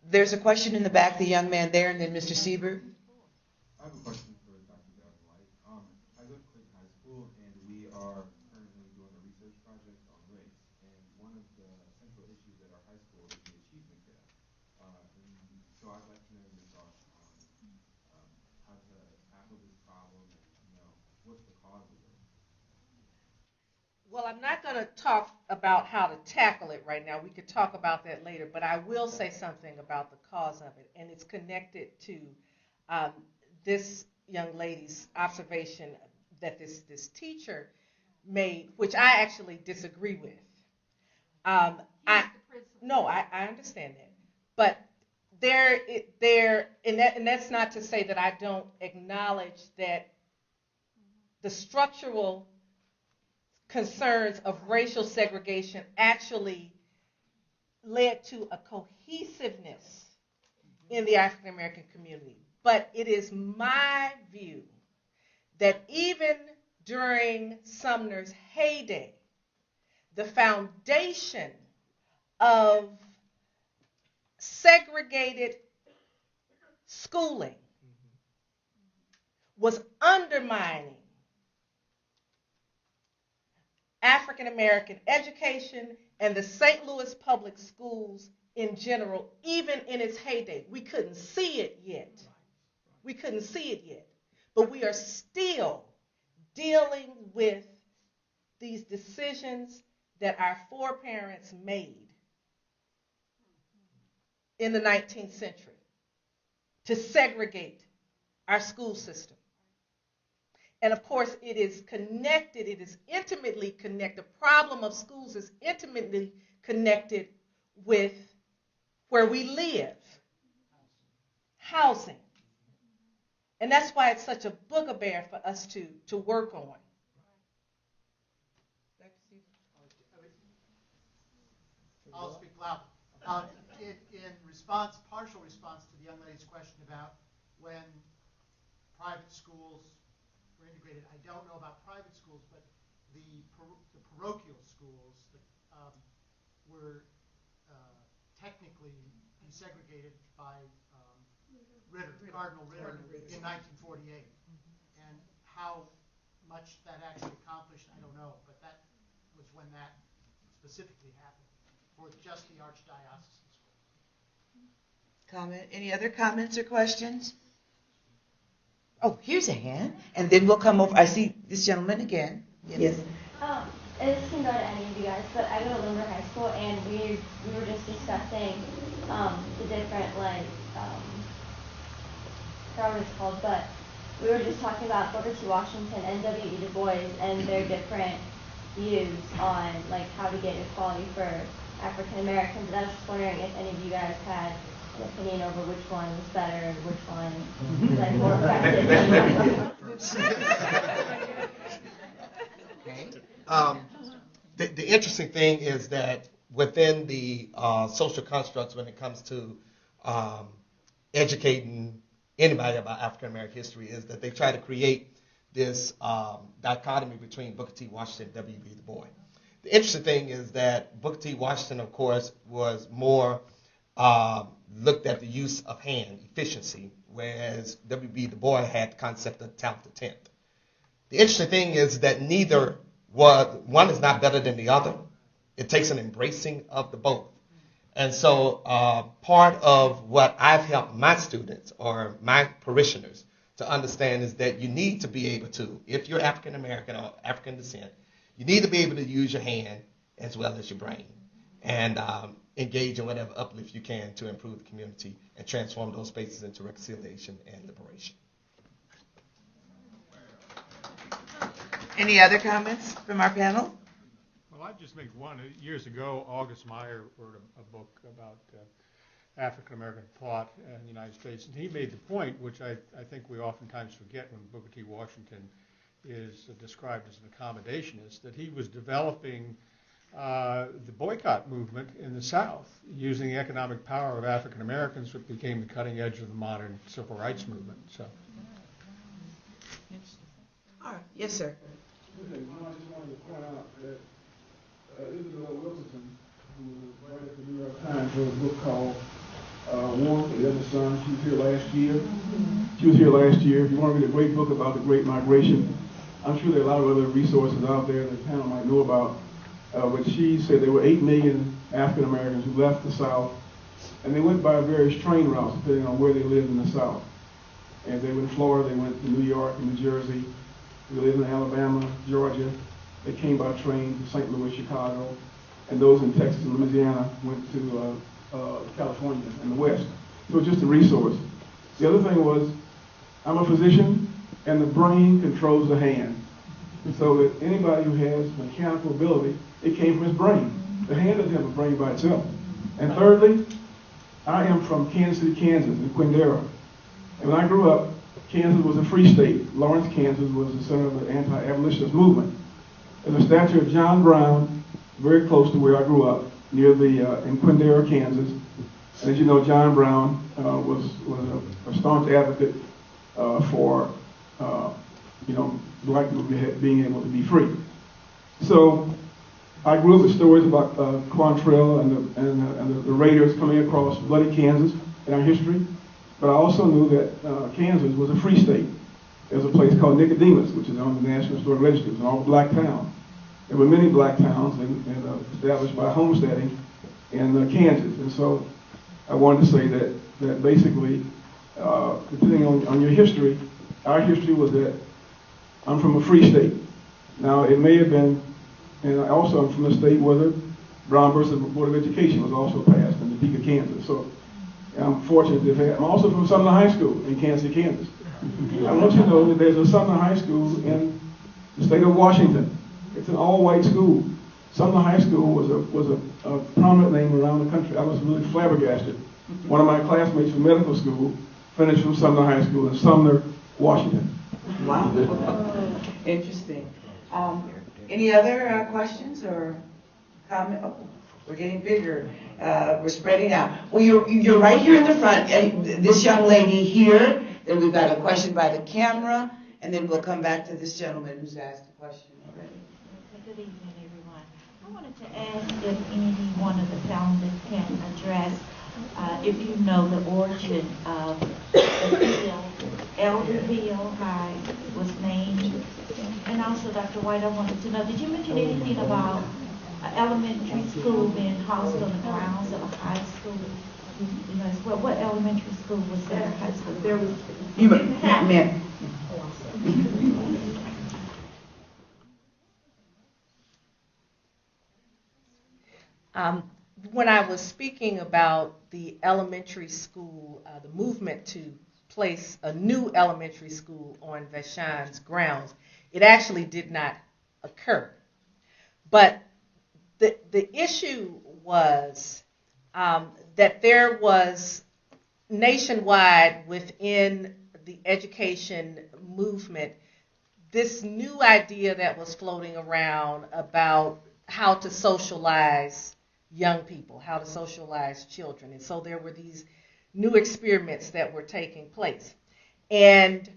S1: There's a question in the back, the young man there, and then Mr. Siebert.
S15: I have a question for Dr. White. I go to Clayton High School, and we are currently doing a research project on race. And one of the central issues at our high school is the achievement gap. And so I'd like to know your thoughts on how to tackle this problem and, what's the cause of it.
S14: Well, I'm not going to talk about how to tackle it right now. We could talk about that later, but I will say something about the cause of it, and it's connected to this young lady's observation that this teacher made, which I actually disagree with. I understand that, but and that's not to say that I don't acknowledge that the structural concerns of racial segregation actually led to a cohesiveness in the African American community. But it is my view that even during Sumner's heyday, the foundation of segregated schooling was undermining African American education and the St. Louis public schools in general, even in its heyday. We couldn't see it yet. But we are still dealing with these decisions that our foreparents made in the 19th century to segregate our school system. And of course, it is connected, it is intimately connected. The problem of schools is intimately connected with where we live, housing. And that's why it's such a bugaboo for us to work on.
S16: I'll speak loud. In response, partial response to the young lady's question about when private schools were integrated, I don't know about private schools, but the parochial schools were technically desegregated by Cardinal Ritter in 1948. And how much that actually accomplished, I don't know, but that was when that specifically happened for just the Archdiocesan schools.
S1: Comment? Any other comments or questions? Oh, here's a hand, and then we'll come over. I see this gentleman again. Yes.
S17: This can go to any of you guys, but I go to Limber High School, and we were just discussing the different, I forgot what it's called, but we were just talking about Booker T. Washington and W.E. Du Bois and their different views on how to get equality for African Americans. And I was just wondering if any of you guys had an opinion over which one was better and which one was more
S10: effective. The interesting thing is that within the social constructs, when it comes to educating anybody about African American history, is that they try to create this dichotomy between Booker T. Washington and W.B. Du Bois. The interesting thing is that Booker T. Washington, of course, was more looked at the use of hand, efficiency, whereas W.B. Du Bois had the concept of talent to tent. The interesting thing is that neither one is not better than the other. It takes an embracing of the both. And so part of what I've helped my students or my parishioners to understand is that you need to be able to, if you're African American or African descent, you need to be able to use your hand as well as your brain and engage in whatever uplift you can to improve the community and transform those spaces into reconciliation and liberation.
S1: Any other comments from our panel?
S4: Well, I'd just make one. Years ago, August Meyer wrote a book about African American thought in the United States, and he made the point, which I think we oftentimes forget when Booker T. Washington is described as an accommodationist, that he was developing the boycott movement in the South using the economic power of African Americans, which became the cutting edge of the modern civil rights movement. So.
S1: All right. Yes, sir.
S3: I just wanted to point out that Isabel Wilkerson, who was a writer for the New York Times, wrote a book called Warmth of the Other Sun. She was here last year. If you want to read a great book about the Great Migration, I'm sure there are a lot of other resources out there that the panel might know about. But she said there were 8 million African Americans who left the South, and they went by various train routes depending on where they lived in the South. And they went to Florida, they went to New York and New Jersey. They lived in Alabama, Georgia. They came by train to St. Louis, Chicago, and those in Texas and Louisiana went to California and the West. So it's just a resource. The other thing was, I'm a physician, and the brain controls the hand. And so that anybody who has mechanical ability, it came from his brain. The hand doesn't have a brain by itself. And thirdly, I am from Kansas City, Kansas, in Quindara. And when I grew up, Kansas was a free state. Lawrence, Kansas was the center of the anti-abolitionist movement. There's a statue of John Brown very close to where I grew up, near the in Quindara, Kansas. And as you know, John Brown was a staunch advocate for black people being able to be free. So I grew up with stories about Quantrill and the raiders coming across bloody Kansas in our history. But I also knew that Kansas was a free state. There was a place called Nicodemus, which is on the National Historic Register. It's an all-black town. There were many black towns established by homesteading in Kansas. And so I wanted to say that basically, depending on your history, our history was that I'm from a free state. Now, it may have been, and also I'm from a state where the Brown versus Board of Education was also passed in Topeka, Kansas. So I'm fortunate to have. I'm also from Sumner High School in Kansas City, Kansas. I want you to know that there's a Sumner High School in the state of Washington. It's an all-white school. Sumner High School was a prominent name around the country. I was really flabbergasted. One of my classmates from medical school finished from Sumner High School in Sumner, Washington.
S1: Wow. Interesting. Any other questions or comments? Oh, we're getting bigger. We're spreading out. Well, you're right here in the front. This young lady here. Then we've got a question by the camera, and then we'll come back to this gentleman who's asked a question already.
S18: Good evening, everyone. I wanted to ask if any one of the panelists can address if you know the origin of the field, Elderville High was named. And also, Dr. White, I wanted to know, did you mention anything about elementary school being housed on the grounds of a high school? What elementary school was there? High school? There was.
S1: Ma'am.
S14: When I was speaking about the elementary school, the movement to place a new elementary school on Vashon's grounds, it actually did not occur. But the issue was that there was nationwide within the education movement this new idea that was floating around about how to socialize young people, how to socialize children. And so there were these new experiments that were taking place. And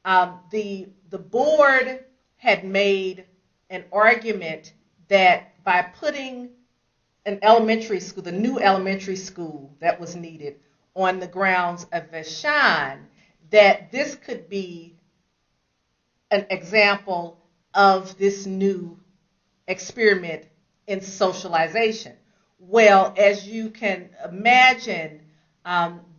S14: the the board had made an argument that by putting an elementary school, the new elementary school that was needed on the grounds of Vashon, that this could be an example of this new experiment in socialization. Well, as you can imagine,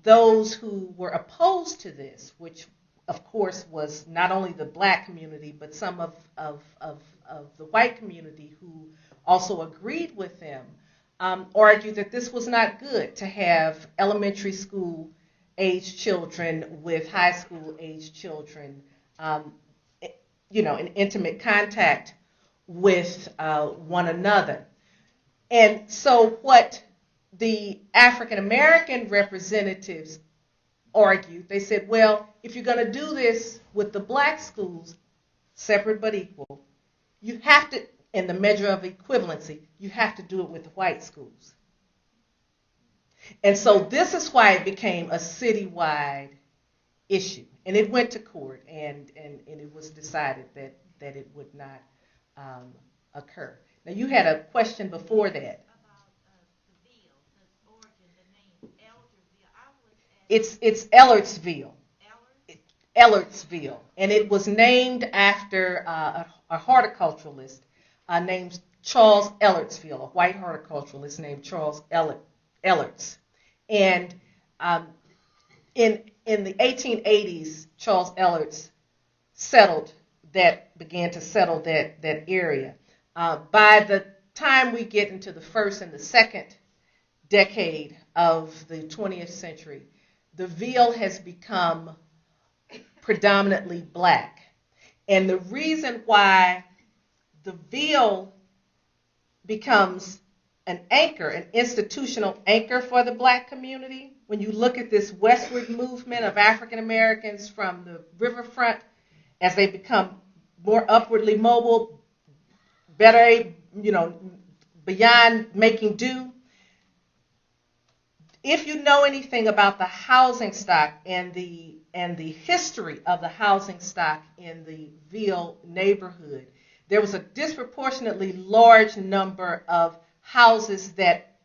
S14: those who were opposed to this, which of course was not only the black community, but some of the white community who also agreed with them, argued that this was not good to have elementary school age children with high school age children, in intimate contact with one another. And so what the African American representatives argued, they said, well, if you're going to do this with the black schools, separate but equal, you have to, in the measure of equivalency, you have to do it with the white schools. And so this is why it became a citywide issue. And it went to court, and it was decided that it would not occur. Now, you had a question before that. It's Ellertsville. Ellertsville. And it was named after a horticulturalist named Charles Ellertsville, a white horticulturalist named Charles Ellerts. And in the 1880s, Charles Ellerts began to settle that area. By the time we get into the first and the second decade of the 20th century, the Ville has become predominantly black. And the reason why the Ville becomes an anchor, an institutional anchor for the black community, when you look at this westward movement of African Americans from the riverfront as they become more upwardly mobile, better, beyond making do. If you know anything about the housing stock and the history of the housing stock in the Ville neighborhood, there was a disproportionately large number of houses that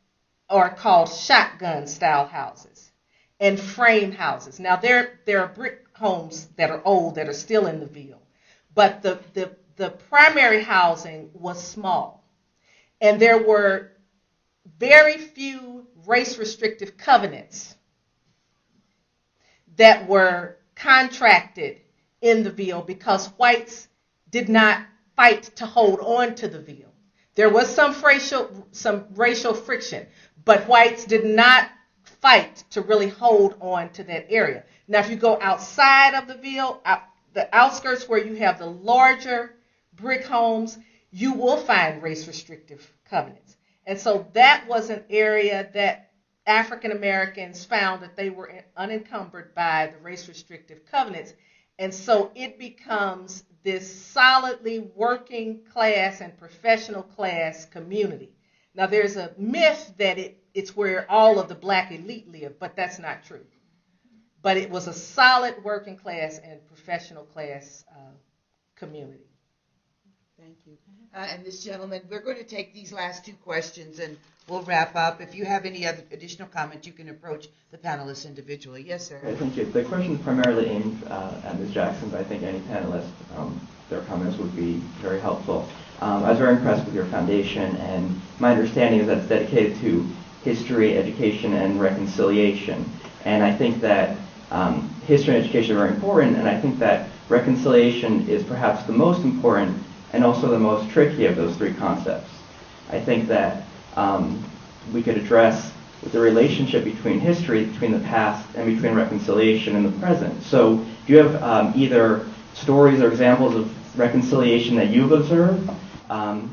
S14: are called shotgun style houses and frame houses. Now there are brick homes that are old that are still in the Ville, but the primary housing was small, and there were very few race restrictive covenants that were contracted in the Ville because whites did not fight to hold on to the Ville. There was some racial friction, but whites did not fight to really hold on to that area. Now, if you go outside of the Ville, the outskirts where you have the larger brick homes, you will find race restrictive covenants. And so that was an area that African Americans found that they were unencumbered by the race restrictive covenants. And so it becomes this solidly working class and professional class community. Now, there's a myth that it's where all of the black elite live, but that's not true. But it was a solid working class and professional class community.
S1: Thank you. And this gentleman, we're going to take these last two questions and we'll wrap up. If you have any other additional comments, you can approach the panelists individually. Yes, sir.
S19: Okay, thank you. The question is primarily aimed at Ms. Jackson, but I think any panelist, their comments would be very helpful. I was very impressed with your foundation, and my understanding is that it's dedicated to history, education, and reconciliation. And I think that history and education are very important, and I think that reconciliation is perhaps the most important and also the most tricky of those three concepts. I think that we could address the relationship between history, between the past, and between reconciliation and the present. So do you have either stories or examples of reconciliation that you've observed,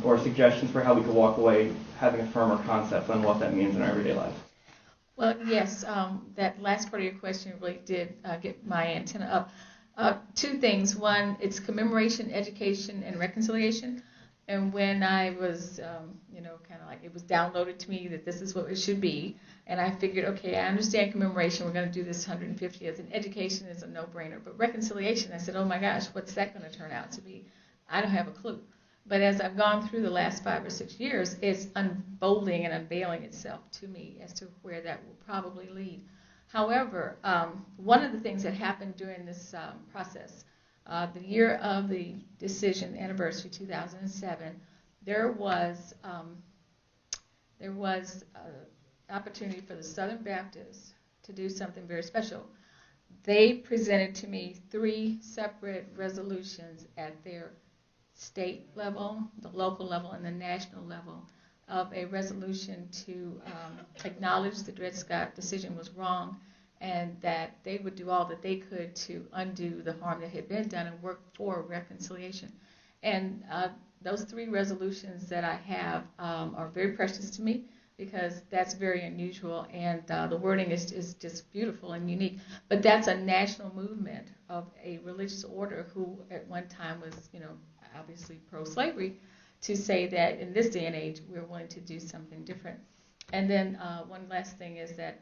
S19: or suggestions for how we could walk away having a firmer concept on what that means in our everyday lives?
S9: Well, yes, that last part of your question really did get my antenna up. Two things. One, it's commemoration, education, and reconciliation. And when I was, kind of like it was downloaded to me that this is what it should be, and I figured, okay, I understand commemoration, we're going to do this 150th, and education is a no-brainer. But reconciliation, I said, oh my gosh, what's that going to turn out to be? I don't have a clue. But as I've gone through the last 5 or 6 years, it's unfolding and unveiling itself to me as to where that will probably lead. However, one of the things that happened during this process, the year of the decision anniversary, 2007, there was opportunity for the Southern Baptists to do something very special. They presented to me 3 separate resolutions at their state level, the local level, and the national level of a resolution to acknowledge the Dred Scott decision was wrong, and that they would do all that they could to undo the harm that had been done and work for reconciliation. And those 3 resolutions that I have are very precious to me, because that's very unusual, and the wording is just beautiful and unique. But that's a national movement of a religious order who at one time was, obviously pro-slavery, to say that in this day and age we're willing to do something different. And then one last thing is that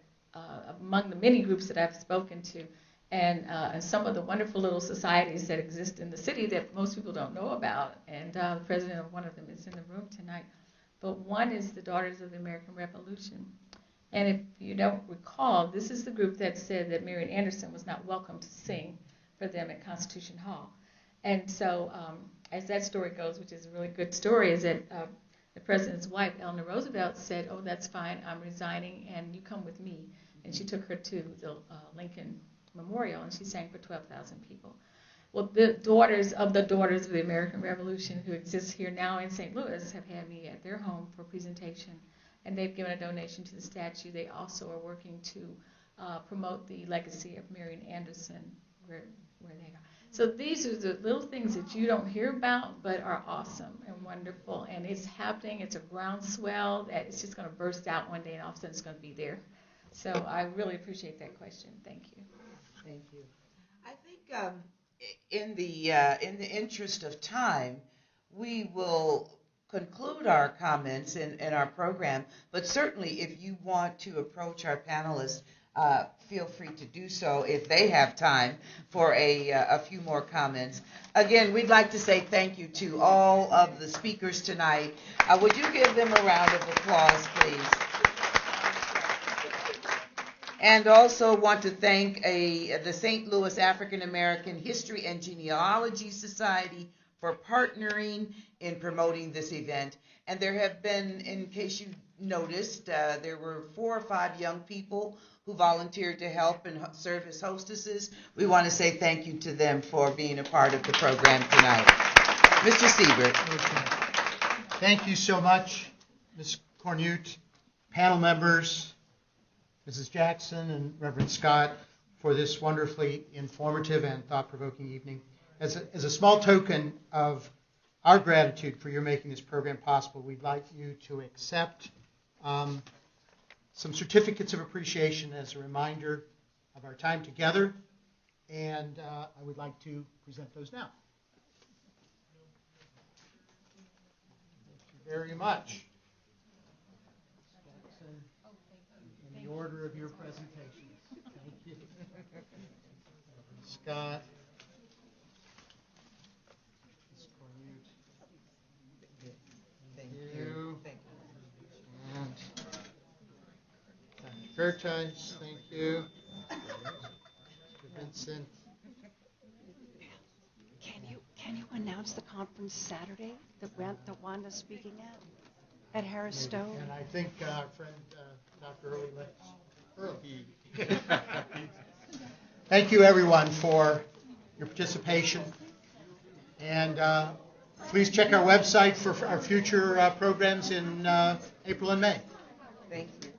S9: among the many groups that I've spoken to, and some of the wonderful little societies that exist in the city that most people don't know about, and the president of one of them is in the room tonight, but one is the Daughters of the American Revolution. And if you don't recall, this is the group that said that Marian Anderson was not welcome to sing for them at Constitution Hall. And so as that story goes, which is a really good story, is that the president's wife, Eleanor Roosevelt, said, oh, that's fine, I'm resigning, and you come with me. And she took her to the Lincoln Memorial, and she sang for 12,000 people. Well, the Daughters of the American Revolution, who exist here now in St. Louis, have had me at their home for a presentation, and they've given a donation to the statue. They also are working to promote the legacy of Marian Anderson where they are. So these are the little things that you don't hear about, but are awesome and wonderful, and it's happening. It's a groundswell that it's just going to burst out one day, and all of a sudden it's going to be there. So I really appreciate that question. Thank you.
S1: Thank you. I think in the interest of time, we will conclude our comments in our program, but certainly if you want to approach our panelists, feel free to do so if they have time for a few more comments. Again, we'd like to say thank you to all of the speakers tonight. Would you give them a round of applause, please? And also want to thank the St. Louis African American History and Genealogy Society for partnering in promoting this event. And there have been, in case you noticed, there were 4 or 5 young people who volunteered to help and serve as hostesses. We want to say thank you to them for being a part of the program tonight. Mr. Siebert.
S20: Thank you so much, Ms. Cornute, panel members, Mrs. Jackson and Reverend Scott, for this wonderfully informative and thought-provoking evening. As a small token of our gratitude for your making this program possible, we'd like you to accept some certificates of appreciation as a reminder of our time together, and I would like to present those now. Thank you very much. In the order of your presentations. Thank you. Scott. Thank you. Thank you. And Curtis, thank you. Mr. Vincent.
S21: Can you announce the conference Saturday that Wanda's speaking at Harris Stowe?
S20: And I think our friend Dr. Early left early. Thank you, everyone, for your participation. And please check our website for our future programs in April and May.
S1: Thank you.